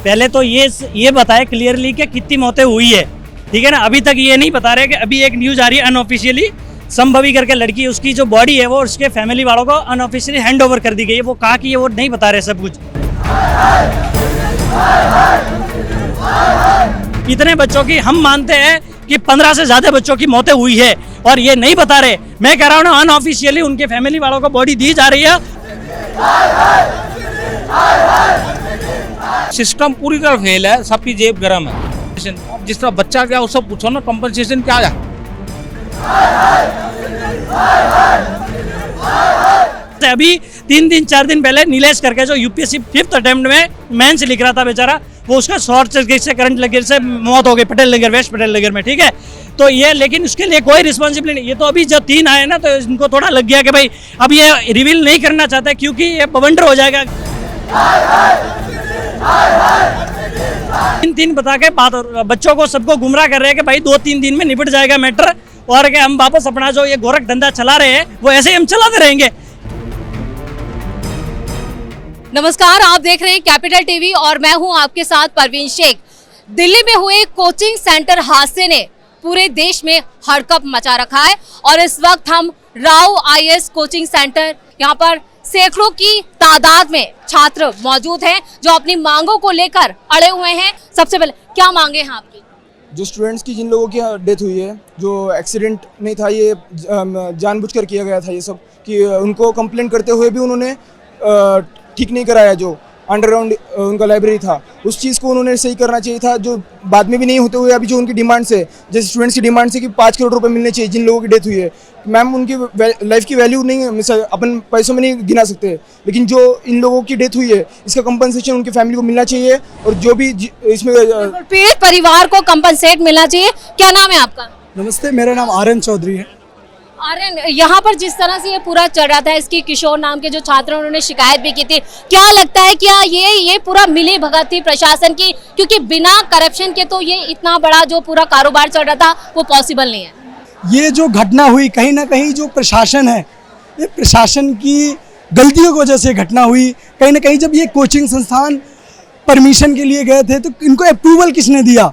पहले तो ये बताए क्लियरली कि कितनी मौतें हुई है, ठीक है ना। अभी तक ये नहीं बता रहे कि अभी एक न्यूज़ आ रही है अनऑफिशियली, संभवी करके लड़की, उसकी जो बॉडी है वो उसके फैमिली वालों को अनऑफिशियली हैंड ओवर कर दी गई है। वो कहाँ की है वो नहीं बता रहे सब कुछ। इतने बच्चों की हम मानते हैं कि 15 से ज़्यादा बच्चों की मौतें हुई है और ये नहीं बता रहे। मैं कह रहा हूँ ना, अनऑफिशियली उनके फैमिली वालों को बॉडी दी जा रही है। सिस्टम पूरी तरह फेल है, सबकी जेब गरम है। जिस तरह बच्चा क्या उससे पूछो ना, कंपनसेशन क्या है। अभी 3 दिन 4 दिन पहले नीलेश करके जो यूपीएससी 5th अटेम्प्ट में मेंस लिख रहा था बेचारा, वो उसका शॉर्ट सर्किट से करंट लगे से मौत हो गई पटेल नगर, वेस्ट पटेल नगर में, ठीक है। तो ये, लेकिन उसके लिए कोई रिस्पॉन्सिबिलिटी नहीं। ये तो अभी जब 3 आए ना तो इनको थोड़ा लग गया कि भाई अब ये रिवील नहीं करना चाहते क्योंकि ये बवंडर हो जाएगा। 3 बता के बात बच्चों को सबको गुमराह कर रहे हैं कि भाई 2-3 दिन में निपट जाएगा मैटर, और कि हम वापस अपना जो ये गोरख धंधा चला रहे हैं वो ऐसे ही हम चलाते रहेंगे। नमस्कार, आप देख रहे हैं कैपिटल टीवी और मैं हूं आपके साथ परवीन शेख। दिल्ली में हुए कोचिंग सेंटर हादसे ने पूरे देश में हड़कंप मचा रखा है और इस वक्त हम राव आईएएस कोचिंग सेंटर, यहाँ पर सैकड़ों की तादाद में छात्र मौजूद हैं जो अपनी मांगों को लेकर अड़े हुए हैं। सबसे पहले क्या मांगे हैं आपकी? जो स्टूडेंट्स की, जिन लोगों की डेथ हुई है, जो एक्सीडेंट नहीं था, ये जानबूझकर किया गया था ये सब, कि उनको कंप्लेंट करते हुए भी उन्होंने ठीक नहीं कराया। जो अंडरग्राउंड उनका लाइब्रेरी था, उस चीज़ को उन्होंने सही करना चाहिए था, जो बाद में भी नहीं होते हुए अभी जो उनकी डिमांड्स है, जैसे स्टूडेंट्स की डिमांड्स है कि 5 करोड़ रुपए मिलने चाहिए जिन लोगों की डेथ हुई है। मैम, उनकी लाइफ की वैल्यू नहीं अपन पैसों में नहीं गिना सकते, लेकिन जो इन लोगों की डेथ हुई है इसका कंपनसेशन उनकी फैमिली को मिलना चाहिए और जो भी इसमें पीड़ित परिवार को कंपनसेट मिलना चाहिए। क्या नाम है आपका? नमस्ते, मेरा नाम आर्यन चौधरी है। आर्यन, यहाँ पर जिस तरह से ये पूरा चल रहा था, इसकी किशोर नाम के जो छात्र उन्होंने शिकायत भी की थी, क्या लगता है क्या ये पूरा मिली भगत थी प्रशासन की? क्योंकि बिना करप्शन के तो ये इतना बड़ा जो पूरा कारोबार चल रहा था वो पॉसिबल नहीं है। ये जो घटना हुई, कहीं ना कहीं जो प्रशासन है, ये प्रशासन की गलतियों की वजह से घटना हुई। कहीं ना कहीं जब ये कोचिंग संस्थान परमिशन के लिए गए थे तो इनको अप्रूवल किसने दिया?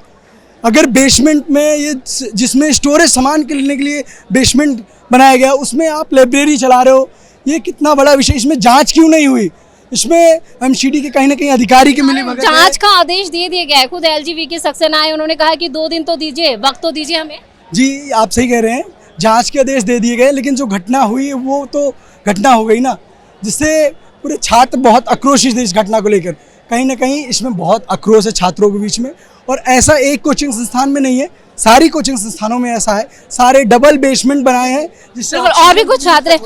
अगर बेसमेंट में ये, जिसमें स्टोरेज सामान के लेने के लिए बेसमेंट बनाया गया, उसमें आप लाइब्रेरी चला रहे हो, ये कितना बड़ा विषय। इसमें जांच क्यों नहीं हुई? इसमें एमसीडी के कहीं ना कहीं अधिकारी के मिली भगत है। जांच का आदेश दे दिया गया है, खुद एलजीबी के सक्सेना आए, उन्होंने कहा कि 2 दिन तो दीजिए, वक्त तो दीजिए हमें। जी, आप सही कह रहे हैं, जांच के आदेश दे दिए गए, लेकिन जो घटना हुई वो तो घटना हो गई ना, जिससे पूरे छात्र बहुत आक्रोशित थे इस घटना को लेकर। कहीं ना कहीं इसमें बहुत आक्रोश है छात्रों के बीच में, और ऐसा एक कोचिंग संस्थान में नहीं है, सारी कोचिंग संस्थानों में ऐसा है। सारे डबल बेसमेंट बनाए हैं जिससे और भी कुछ छात्र हैं।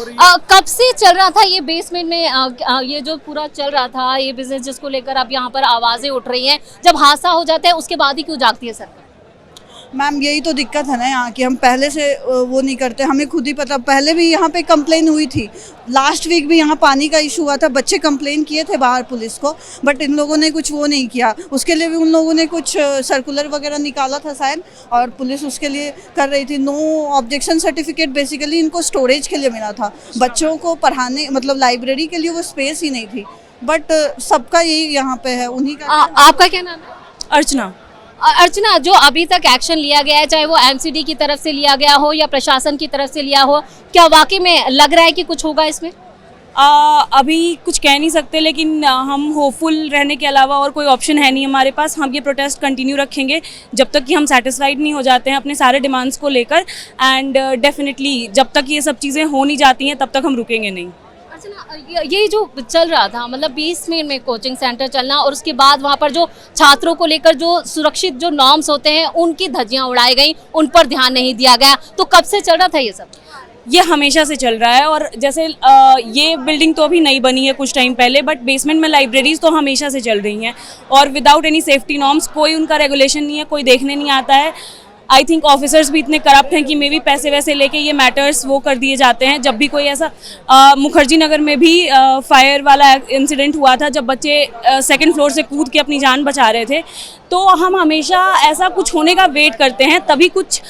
कब से चल रहा था ये बेसमेंट में, ये जो पूरा चल रहा था ये बिजनेस, जिसको लेकर अब यहाँ पर आवाजें उठ रही हैं, जब हादसा हो जाता है उसके बाद ही क्यों जागती है सरकार? मैम, यही तो दिक्कत है ना यहाँ की, हम पहले से वो नहीं करते, हमें खुद ही पता। पहले भी यहाँ पे कंप्लेन हुई थी, लास्ट वीक भी यहाँ पानी का इशू हुआ था, बच्चे कंप्लेन किए थे बाहर पुलिस को, बट इन लोगों ने कुछ वो नहीं किया। उसके लिए भी उन लोगों ने कुछ सर्कुलर वगैरह निकाला था शायद, और पुलिस उसके लिए कर रही थी। नो ऑब्जेक्शन सर्टिफिकेट बेसिकली इनको स्टोरेज के लिए मिला था, बच्चों को पढ़ाने, मतलब लाइब्रेरी के लिए वो स्पेस ही नहीं थी। बट सबका यही यहाँ पे है, उन्हीं का। आपका क्या नाम है? अर्चना। अर्चना, जो अभी तक एक्शन लिया गया है, चाहे वो एमसीडी की तरफ से लिया गया हो या प्रशासन की तरफ से लिया हो, क्या वाकई में लग रहा है कि कुछ होगा इसमें? अभी कुछ कह नहीं सकते, लेकिन हम होपफुल रहने के अलावा और कोई ऑप्शन है नहीं हमारे पास। हम ये प्रोटेस्ट कंटिन्यू रखेंगे जब तक कि हम सेटिस्फाइड नहीं हो जाते हैं अपने सारे डिमांड्स को लेकर, एंड डेफिनेटली जब तक ये सब चीज़ें हो नहीं जाती हैं तब तक हम रुकेंगे नहीं। ये जो चल रहा था, मतलब 20 मिनट में कोचिंग सेंटर चलना, और उसके बाद वहाँ पर जो छात्रों को लेकर जो सुरक्षित जो नॉर्म्स होते हैं उनकी धज्जियाँ उड़ाई गई, उन पर ध्यान नहीं दिया गया, तो कब से चल रहा था ये सब? ये हमेशा से चल रहा है, और जैसे ये बिल्डिंग तो अभी नई बनी है कुछ टाइम पहले, बट बेसमेंट में लाइब्रेरीज तो हमेशा से चल रही हैं, और विदाउट एनी सेफ्टी नॉर्म्स, कोई उनका रेगुलेशन नहीं है, कोई देखने नहीं आता है। आई थिंक ऑफिसर्स भी इतने करप्ट हैं कि मे भी पैसे वैसे लेके ये मैटर्स वो कर दिए जाते हैं। जब भी कोई ऐसा मुखर्जी नगर में भी फायर वाला इंसिडेंट हुआ था, जब बच्चे 2nd फ्लोर से कूद के अपनी जान बचा रहे थे, तो हम हमेशा ऐसा कुछ होने का वेट करते हैं, तभी कुछ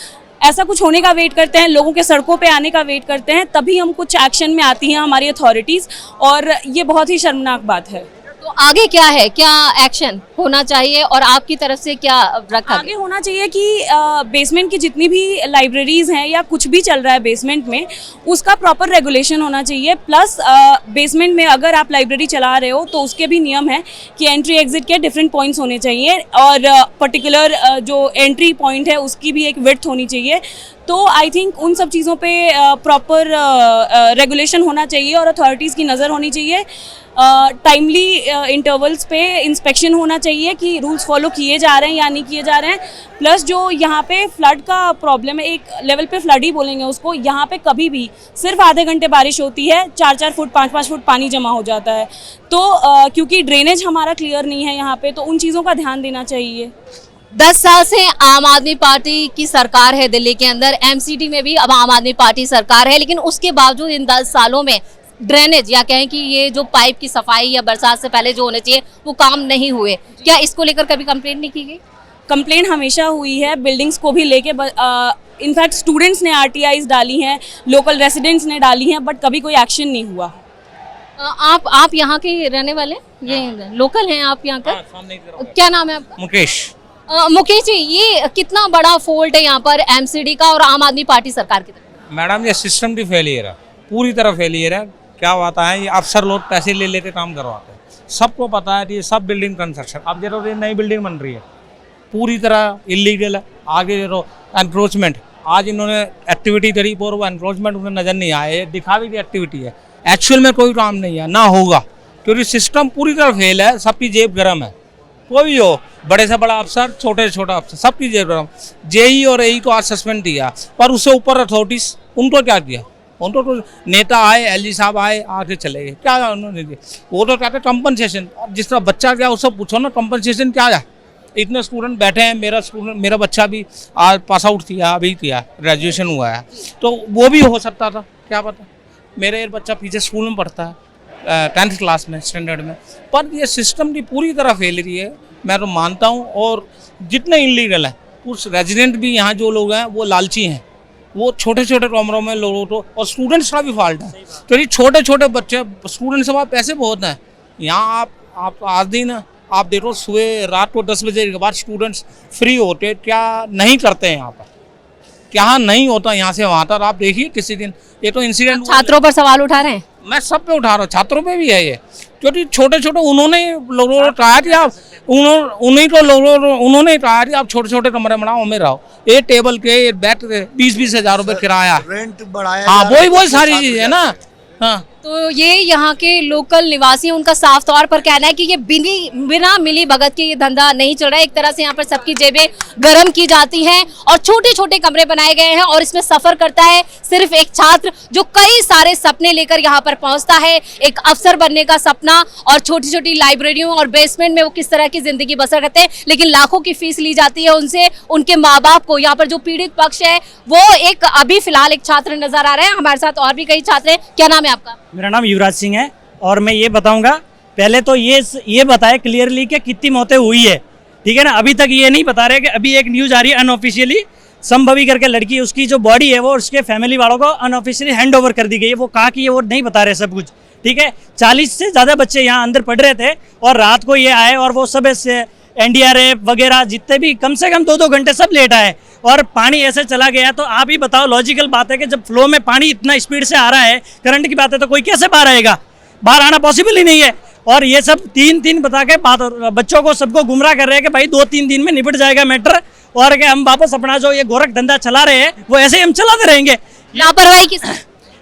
ऐसा कुछ होने का वेट करते हैं, लोगों के सड़कों पे आने का वेट करते हैं, तभी हम कुछ एक्शन में आती हैं हमारी अथॉरिटीज़, और ये बहुत ही शर्मनाक बात है। तो आगे क्या है, क्या एक्शन होना चाहिए और आपकी तरफ से क्या रखा आगे होना चाहिए कि बेसमेंट की जितनी भी लाइब्रेरीज हैं या कुछ भी चल रहा है बेसमेंट में, उसका प्रॉपर रेगुलेशन होना चाहिए। प्लस बेसमेंट में अगर आप लाइब्रेरी चला रहे हो तो उसके भी नियम है कि एंट्री एग्जिट के डिफरेंट पॉइंट्स होने चाहिए और पर्टिकुलर जो एंट्री पॉइंट है उसकी भी एक विड्थ होनी चाहिए। तो आई थिंक उन सब चीज़ों पे प्रॉपर रेगुलेशन होना चाहिए और अथॉरिटीज़ की नज़र होनी चाहिए। टाइमली इंटरवल्स पे इंस्पेक्शन होना चाहिए कि रूल्स फॉलो किए जा रहे हैं या नहीं किए जा रहे हैं। प्लस जो यहाँ पे फ्लड का प्रॉब्लम है, एक लेवल पे फ्लड ही बोलेंगे उसको, यहाँ पे कभी भी सिर्फ आधे घंटे बारिश होती है 4-4 फुट 5-5 फुट पानी जमा हो जाता है। तो क्योंकि ड्रेनेज हमारा क्लियर नहीं है यहाँ पे, तो उन चीज़ों का ध्यान देना चाहिए। 10 साल से आम आदमी पार्टी की सरकार है दिल्ली के अंदर, एमसीडी में भी अब आम आदमी पार्टी सरकार है, लेकिन उसके बावजूद इन 10 सालों में ड्रेनेज या कहें कि ये जो पाइप की सफाई या बरसात से पहले जो होने चाहिए वो काम नहीं हुए। क्या इसको लेकर कभी कंप्लेंट नहीं की गई? कंप्लेंट हमेशा हुई है, बिल्डिंग्स को भी लेके। इनफैक्ट स्टूडेंट्स ने आरटीआईज डाली हैं, लोकल रेसिडेंट्स ने डाली हैं, बट कभी कोई एक्शन नहीं हुआ। आप यहाँ के रहने वाले, ये लोकल हैं आप यहाँ का? क्या नाम है आपका? मुकेश। मुकेश जी, ये कितना बड़ा फॉल्ट है यहाँ पर एमसीडी का और आम आदमी पार्टी सरकार की तरफ? मैडम ये सिस्टम की फेलियर है, पूरी तरह फेलियर है। क्या होता है, ये अफसर लोग पैसे ले लेते काम करवाते हैं। सबको पता है कि ये सब बिल्डिंग कंस्ट्रक्शन, अब देखो ये नई बिल्डिंग बन रही है, पूरी तरह इलीगल है। आगे देखो एनक्रोचमेंट, आज इन्होंने एक्टिविटी करी और वो एनक्रोचमेंट उन्हें नज़र नहीं आया, ये दिखावे की एक्टिविटी है, एक्चुअल में कोई काम नहीं है, ना होगा, क्योंकि सिस्टम पूरी तरह फेल है। सबकी जेब गर्म है, कोई हो, बड़े से बड़ा अफसर, छोटे से छोटा अफसर, सबकी जेब गर्म। जेई और एई को आज सस्पेंड किया, पर उससे ऊपर अथॉरिटीज, उनको क्या किया? उनको तो नेता आए, एलजी साहब आए, आके चले गए, क्या उन्होंने दिया? वो तो कहते कंपनसेशन। जिस तरह बच्चा क्या उससे पूछो ना, कंपनसेशन क्या है? इतने स्टूडेंट बैठे हैं, मेरा बच्चा भी आज पास आउट किया, अभी किया, ग्रेजुएशन हुआ है, तो वो भी हो सकता था, क्या पता। मेरे बच्चा पीछे स्कूल में पढ़ता है, 10th क्लास में, स्टैंडर्ड में। पर ये सिस्टम की पूरी तरह फेल रही है, मैं तो मानता हूँ। और जितने इलीगल हैं, कुछ रेजिडेंट भी यहाँ जो लोग हैं वो लालची हैं, वो छोटे छोटे कमरों में लोगों को, और स्टूडेंट्स का भी फॉल्ट है, क्योंकि छोटे छोटे बच्चे, स्टूडेंट्स के पास पैसे बहुत हैं। यहाँ आप आज दिन आप देखो, सुबह रात को 10 बजे के बाद स्टूडेंट्स फ्री होते, क्या नहीं करते हैं यहाँ पर, क्या नहीं होता यहाँ से वहाँ तक। आप देखिए किसी दिन ये तो इंसिडेंट, छात्रों पर सवाल उठा रहे हैं। मैं सब पे उठा रहा हूँ, छात्रों पे भी है ये, क्योंकि छोटे छोटे उन्होंने लोगों को कहा कि आप उन्होंने कहा कि आप छोटे छोटे कमरे बनाओ, में रहो, ये टेबल के, ये बेड के 20-20 हज़ार रुपये किराया, रेंट बढ़ाया। हाँ, वही सारी चीज़ है ना। हाँ, तो ये यहाँ के लोकल निवासी, उनका साफ तौर पर कहना है कि ये बिना मिली भगत के ये धंधा नहीं चल रहा है। एक तरह से यहाँ पर सबकी जेबें गर्म की जाती हैं और छोटे छोटे कमरे बनाए गए हैं और इसमें सफर करता है सिर्फ एक छात्र जो कई सारे सपने लेकर यहाँ पर पहुँचता है, एक अफसर बनने का सपना, और छोटी छोटी लाइब्रेरियों और बेसमेंट में वो किस तरह की जिंदगी बसर करते हैं। लेकिन लाखों की फीस ली जाती है उनसे, उनके माँ बाप को। यहाँ पर जो पीड़ित पक्ष है वो एक अभी फिलहाल एक छात्र नजर आ रहे हैं, हमारे साथ और भी कई छात्र हैं। क्या नाम है आपका? मेरा नाम युवराज सिंह है और मैं ये बताऊंगा, पहले तो ये बताए क्लियरली कि कितनी मौतें हुई है, ठीक है ना। अभी तक ये नहीं बता रहे कि अभी एक न्यूज़ आ रही है अनऑफिशियली, संभवी करके लड़की, उसकी जो बॉडी है वो उसके फैमिली वालों को अनऑफिशियली हैंड ओवर कर दी गई है। वो कहा कि ये वो नहीं बता रहे सब कुछ, ठीक है। 40 से ज़्यादा बच्चे यहाँ अंदर पढ़ रहे थे और रात को ये आए और वो सब NDRF वगैरह जितने भी कम से कम 2-2 घंटे सब लेट आए और पानी ऐसे चला गया। तो आप ही बताओ, लॉजिकल बात है कि जब फ्लो में पानी इतना स्पीड से आ रहा है, करंट की बात है, तो कोई कैसे बाहर आएगा? बाहर आना पॉसिबल ही नहीं है। और ये सब 3 बता के बच्चों को सबको गुमराह कर रहे हैं कि भाई 2-3 दिन में निपट जाएगा मैटर, और कि हम वापस अपना जो ये गोरख धंधा चला रहे हैं वो ऐसे ही हम चलाते रहेंगे। लापरवाही किस?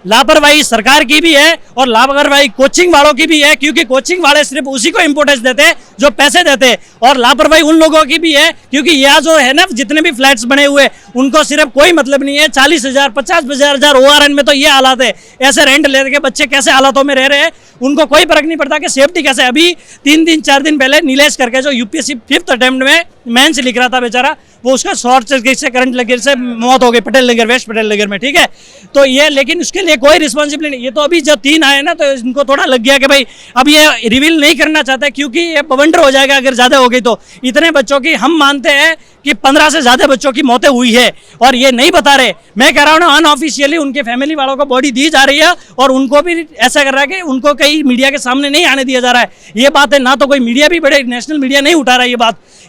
लापरवाही सरकार की भी है और लापरवाही कोचिंग वालों की भी है, क्योंकि कोचिंग वाले सिर्फ उसी को इम्पोर्टेंस देते हैं जो पैसे देते हैं, और लापरवाही उन लोगों की भी है क्योंकि यहाँ जो है ना, जितने भी फ्लैट्स बने हुए उनको सिर्फ कोई मतलब नहीं है। 40,000 50,000 ORN में तो ये हालात है, ऐसे रेंट लेके बच्चे कैसे हालातों में रह रहे हैं, उनको कोई फर्क नहीं पड़ता कि सेफ्टी कैसे। अभी 3-4 दिन पहले नीलेश करके जो UPSC 5th अटेम्प्ट में मेंस लिख रहा था बेचारा, वो उसका शॉर्ट सर्किट से करंट लगे से मौत हो गई पटेल नगर, वेस्ट पटेल नगर में, ठीक है। तो ये, लेकिन उसके लिए कोई रिस्पॉन्सिबिलिटी नहीं। ये तो अभी जो 3 आए ना, तो इनको थोड़ा लग गया कि भाई अब ये रिवील नहीं करना चाहता, क्योंकि ये बवंडर हो जाएगा अगर ज़्यादा हो गई तो। इतने बच्चों की हम मानते हैं कि 15 से ज़्यादा बच्चों की मौतें हुई है और ये नहीं बता रहे। मैं कह रहा हूँ ना, अनऑफिशियली उनके फैमिली वालों को बॉडी दी जा रही है और उनको भी ऐसा कर रहा है कि उनको कहीं यही मीडिया के सामने नहीं आने दिया जा रहा है। ये बात है ना, तो कोई मीडिया भी बड़े नेशनल मीडिया नहीं उठा रहा है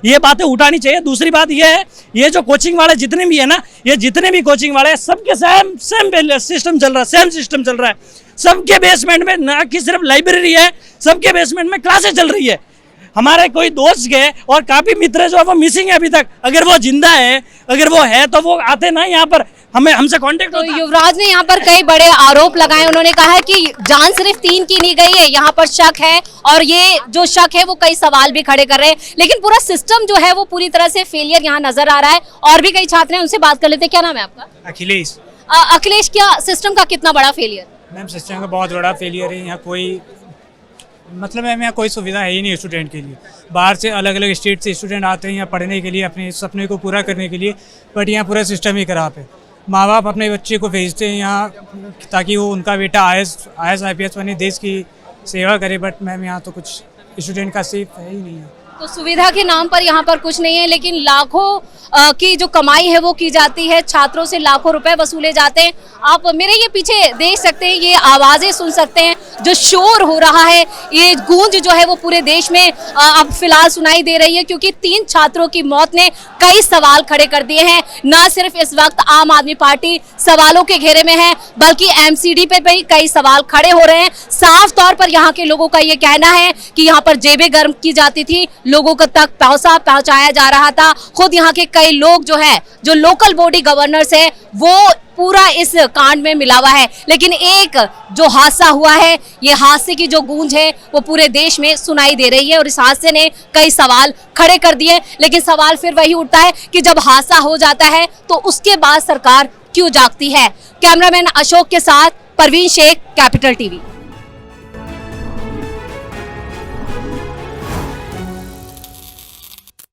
ये बातें उठानी चाहिए। दूसरी बात ये है, ये जो कोचिंग वाले जितने भी है ना, ये जितने भी कोचिंग वाले हैं, सबके सेम सिस्टम चल रहा है। सबके बेसमेंट में ना कि सिर्फ लाइब्रेरी है, सबके बेसमेंट में क्लासेस चल रही है। हमारे कोई दोस्त गए और काफी मित्र जो है वो मिसिंग है अभी तक। अगर वो जिंदा है, अगर वो है तो वो आते ना यहाँ पर, हमसे कांटेक्ट तो होता। युवराज ने यहाँ पर कई बड़े आरोप लगाए। उन्होंने कहा है कि जान सिर्फ 3 की नहीं गई है, यहाँ पर शक है, और ये जो शक है वो कई सवाल भी खड़े कर रहे हैं। लेकिन पूरा सिस्टम जो है वो पूरी तरह से फेलियर यहाँ नजर आ रहा है। और भी कई छात्र हैं, उनसे बात कर लेते हैं। क्या नाम है आपका? अखिलेश। अखिलेश, क्या सिस्टम का कितना बड़ा फेलियर? मैम सिस्टम का बहुत बड़ा फेलियर है। यहाँ कोई मतलब मैम यहाँ कोई सुविधा है ही नहीं स्टूडेंट के लिए। बाहर से अलग अलग स्टेट से स्टूडेंट आते हैं यहाँ पढ़ने के लिए, अपने सपने को पूरा करने के लिए, बट यहाँ पूरा सिस्टम ही खराब है। माँ बाप अपने बच्चे को भेजते हैं यहाँ ताकि वो उनका बेटा IAS IPS बने, देश की सेवा करे, बट मैम यहाँ तो कुछ स्टूडेंट का सेफ है ही नहीं है। तो सुविधा के नाम पर यहाँ पर कुछ नहीं है, लेकिन लाखों की जो कमाई है वो की जाती है, छात्रों से लाखों रुपए वसूले जाते हैं। आप मेरे ये पीछे देख सकते हैं, ये आवाजें सुन सकते हैं, जो शोर हो रहा है, ये गूंज जो है वो पूरे देश में अब फिलहाल सुनाई दे रही है, क्योंकि 3 छात्रों की मौत ने कई सवाल खड़े कर दिए हैं। न सिर्फ इस वक्त आम आदमी पार्टी सवालों के घेरे में है, बल्कि MCD पे भी कई सवाल खड़े हो रहे हैं। साफ तौर पर यहाँ के लोगों का ये कहना है कि यहाँ पर जेबें गर्म की जाती थी, लोगों को तक पहुंचाया जा रहा था। खुद यहाँ के कई लोग जो है, जो लोकल बॉडी गवर्नर्स है, वो पूरा इस कांड में मिला हुआ है। लेकिन एक जो हादसा हुआ है, ये हादसे की जो गूंज है वो पूरे देश में सुनाई दे रही है, और इस हादसे ने कई सवाल खड़े कर दिए। लेकिन सवाल फिर वही उठता है कि जब हादसा हो जाता है तो उसके बाद सरकार क्यों जागती है। कैमरामैन अशोक के साथ परवीन शेख, कैपिटल टीवी।